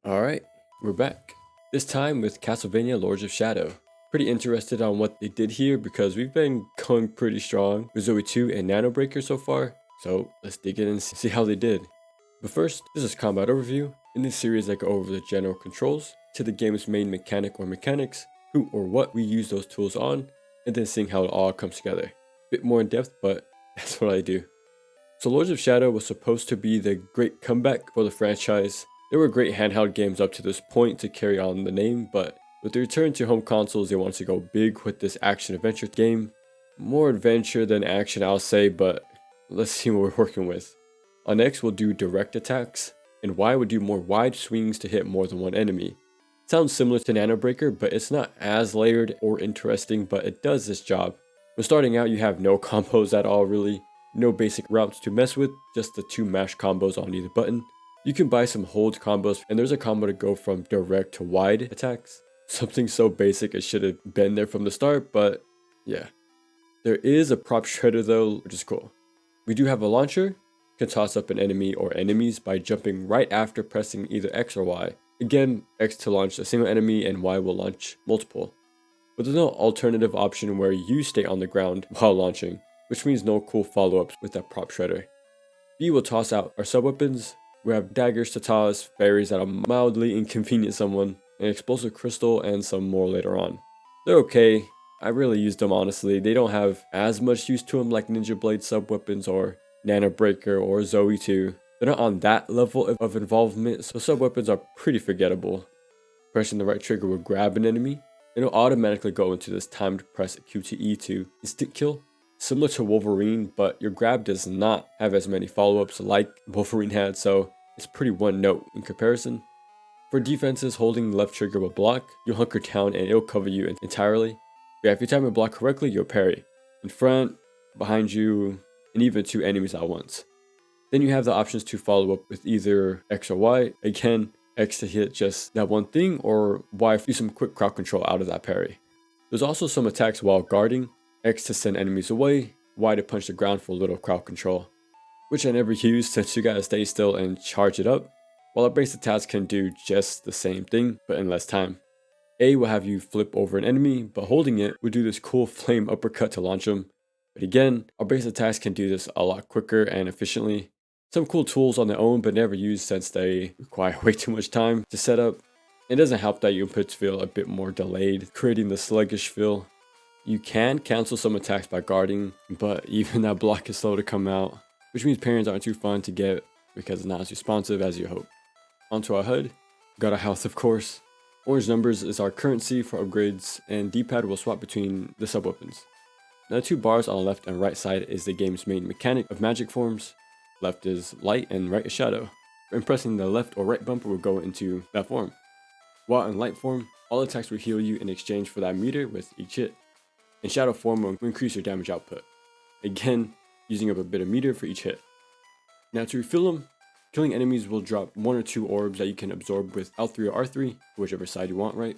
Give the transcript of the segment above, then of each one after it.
Alright, we're back. This time with Castlevania Lords of Shadow. Pretty interested on what they did here because we've been going pretty strong with Zoe 2 and Nano Breaker so far, so let's dig in and see how they did. But first, this is Combat Overview. In this series I go over the general controls, to the game's main mechanic or mechanics, who or what we use those tools on, and then seeing how it all comes together. Bit more in depth, but that's what I do. So Lords of Shadow was supposed to be the great comeback for the franchise. There were great handheld games up to this point to carry on the name, but with the return to home consoles, they wanted to go big with this action-adventure game. More adventure than action, I'll say, but let's see what we're working with. On next, we'll do direct attacks, and Y would do more wide swings to hit more than one enemy. Sounds similar to Nano Breaker, but it's not as layered or interesting, but it does this job. When starting out, you have no combos at all, really. No basic routes to mess with, just the 2 mash combos on either button. You can buy some hold combos, and there's a combo to go from direct to wide attacks. Something so basic it should have been there from the start, but yeah. There is a prop shredder though, which is cool. We do have a launcher, can toss up an enemy or enemies by jumping right after pressing either X or Y. Again, X to launch a single enemy and Y will launch multiple. But there's no alternative option where you stay on the ground while launching, which means no cool follow-ups with that prop shredder. B will toss out our sub-weapons. We have daggers to toss, fairies that'll mildly inconvenience someone, an explosive crystal, and some more later on. They're okay. I really use them honestly. They don't have as much use to them like Ninja Blade sub-weapons or Nano Breaker or Zoe 2. They're not on that level of involvement, so sub-weapons are pretty forgettable. Pressing the right trigger will grab an enemy. It'll automatically go into this timed press QTE to instant kill. Similar to Wolverine, but your grab does not have as many follow-ups like Wolverine had, so it's pretty one note in comparison. For defenses, holding left trigger will block, you'll hunker down and it'll cover you entirely. But if you time and block correctly, you'll parry. In front, behind you, and even 2 enemies at once. Then you have the options to follow up with either X or Y. Again, X to hit just that one thing, or Y to do some quick crowd control out of that parry. There's also some attacks while guarding. X to send enemies away, Y to punch the ground for a little crowd control, which I never use since you gotta stay still and charge it up, while a base attacks can do just the same thing, but in less time. A will have you flip over an enemy, but holding it will do this cool flame uppercut to launch them. But again, our base attacks can do this a lot quicker and efficiently. Some cool tools on their own, but never used since they require way too much time to set up. It doesn't help that your inputs feel a bit more delayed, creating the sluggish feel. You can cancel some attacks by guarding, but even that block is slow to come out, which means parries aren't too fun to get because it's not as responsive as you hope. Onto our HUD, got our health of course. Orange numbers is our currency for upgrades, and D-pad will swap between the sub-weapons. Now the 2 bars on the left and right side is the game's main mechanic of magic forms. Left is light and right is shadow. And pressing the left or right bumper will go into that form. While in light form, all attacks will heal you in exchange for that meter with each hit. In shadow form will increase your damage output. Again, using up a bit of meter for each hit. Now to refill them, killing enemies will drop 1 or 2 orbs that you can absorb with L3 or R3, whichever side you want, right?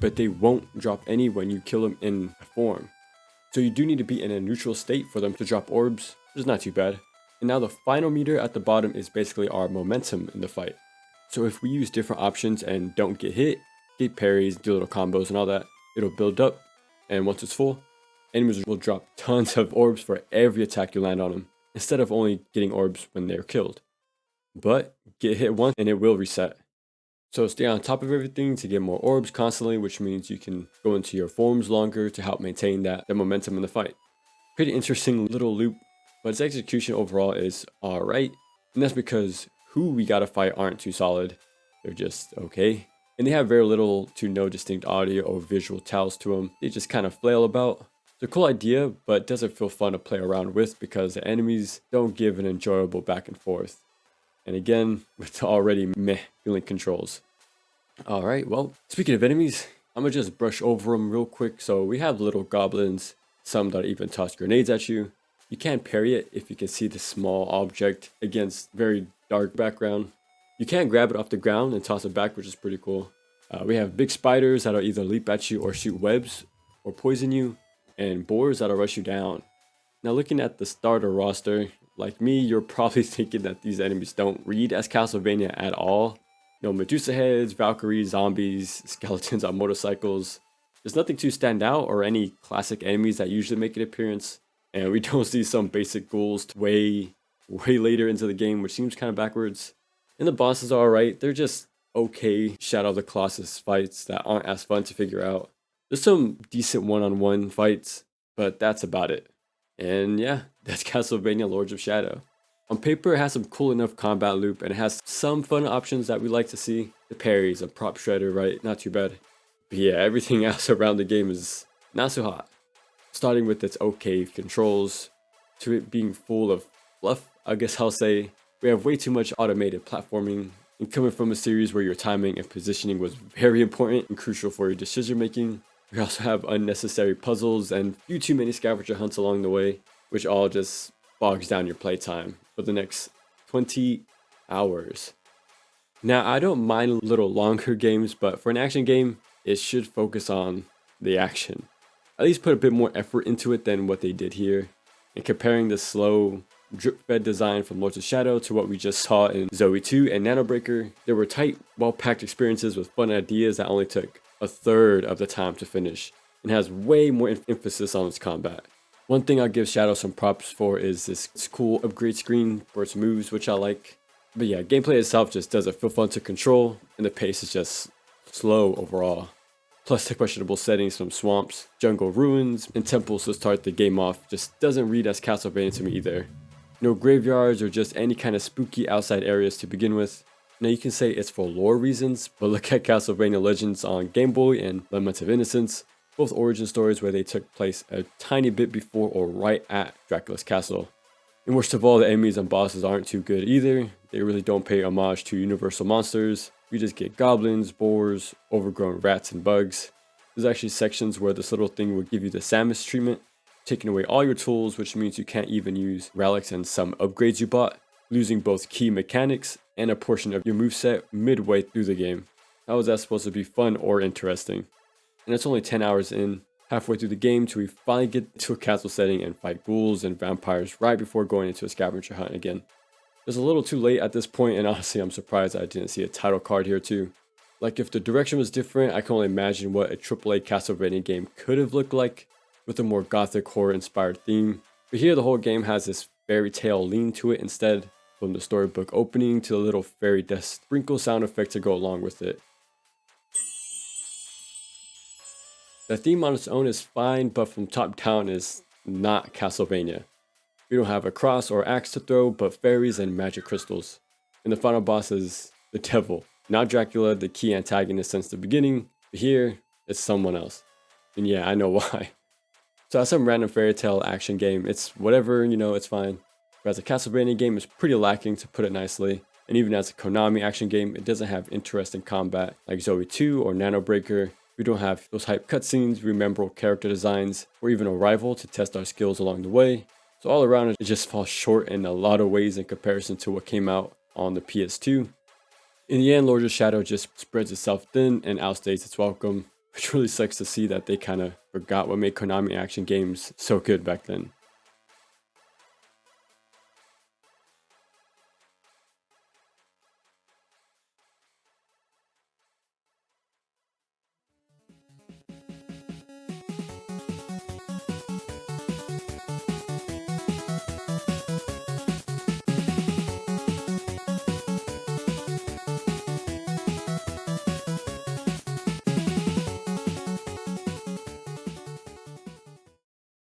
But they won't drop any when you kill them in a form. So you do need to be in a neutral state for them to drop orbs, which is not too bad. And now the final meter at the bottom is basically our momentum in the fight. So if we use different options and don't get hit, get parries, do little combos and all that, it'll build up. And once it's full, enemies will drop tons of orbs for every attack you land on them, instead of only getting orbs when they're killed. But get hit once and it will reset. So stay on top of everything to get more orbs constantly, which means you can go into your forms longer to help maintain that momentum in the fight. Pretty interesting little loop, but its execution overall is alright, and that's because who we gotta fight aren't too solid, they're just okay. And they have very little to no distinct audio or visual tells to them. They just kind of flail about. It's a cool idea, but doesn't feel fun to play around with because the enemies don't give an enjoyable back and forth. And again, with the already meh feeling controls. Alright, well, speaking of enemies, I'm gonna just brush over them real quick. So we have little goblins, some that even toss grenades at you. You can't parry it if you can see the small object against very dark background. You can grab it off the ground and toss it back, which is pretty cool. We have big spiders that'll either leap at you or shoot webs or poison you, and boars that'll rush you down. Now looking at the starter roster, like me, you're probably thinking that these enemies don't read as Castlevania at all. Medusa heads, Valkyries, zombies, skeletons on motorcycles. There's nothing too stand out or any classic enemies that usually make an appearance. And we don't see some basic ghouls way later into the game, which seems kind of backwards. And the bosses are alright, they're just okay Shadow of the Colossus fights that aren't as fun to figure out. There's some decent one-on-one fights, but that's about it. And yeah, that's Castlevania Lords of Shadow. On paper, it has some cool enough combat loop, and it has some fun options that we like to see. The parries, a prop shredder, right? Not too bad. But yeah, everything else around the game is not so hot. Starting with its okay controls, to it being full of fluff, I guess I'll say. We have way too much automated platforming, and coming from a series where your timing and positioning was very important and crucial for your decision making. We also have unnecessary puzzles and few too many scavenger hunts along the way, which all just bogs down your playtime for the next 20 hours. Now, I don't mind little longer games, but for an action game, it should focus on the action. At least put a bit more effort into it than what they did here. And comparing the slow, drip-fed design from Lords of Shadow to what we just saw in Zoe 2 and Nanobreaker, there were tight, well-packed experiences with fun ideas that only took a third of the time to finish, and has way more emphasis on its combat. One thing I'll give Shadow some props for is this cool upgrade screen for its moves, which I like. But yeah, gameplay itself just doesn't feel fun to control, and the pace is just slow overall. Plus the questionable settings from swamps, jungle ruins, and temples to start the game off just doesn't read as Castlevania to me either. No graveyards or just any kind of spooky outside areas to begin with. Now you can say it's for lore reasons, but look at Castlevania Legends on Game Boy and Lament of Innocence, both origin stories where they took place a tiny bit before or right at Dracula's castle. And worst of all, the enemies and bosses aren't too good either. They really don't pay homage to universal monsters. You just get goblins, boars, overgrown rats, and bugs. There's actually sections where this little thing will give you the Samus treatment, taking away all your tools, which means you can't even use relics and some upgrades you bought, losing both key mechanics and a portion of your moveset midway through the game. How is that supposed to be fun or interesting? And it's only 10 hours in, halfway through the game, till we finally get to a castle setting and fight ghouls and vampires right before going into a scavenger hunt again. It's a little too late at this point, and honestly I'm surprised I didn't see a title card here too. Like, if the direction was different, I can only imagine what a AAA Castlevania game could have looked like, with a more gothic horror inspired theme. But here the whole game has this fairy tale lean to it instead, from the storybook opening to the little fairy dust sprinkle sound effect to go along with it. The theme on its own is fine, but from top down is not Castlevania. We don't have a cross or axe to throw, but fairies and magic crystals. And the final boss is the devil, not Dracula, the key antagonist since the beginning, but here it's someone else. And yeah, I know why. So as some random fairy tale action game, it's whatever, it's fine. But as a Castlevania game, it's pretty lacking, to put it nicely. And even as a Konami action game, it doesn't have interesting combat like Zoe 2 or Nanobreaker. We don't have those hype cutscenes, memorable character designs, or even a rival to test our skills along the way. So all around, it just falls short in a lot of ways in comparison to what came out on the PS2. In the end, Lords of Shadow just spreads itself thin and outstays its welcome, which really sucks to see that they kind of forgot what made Konami action games so good back then.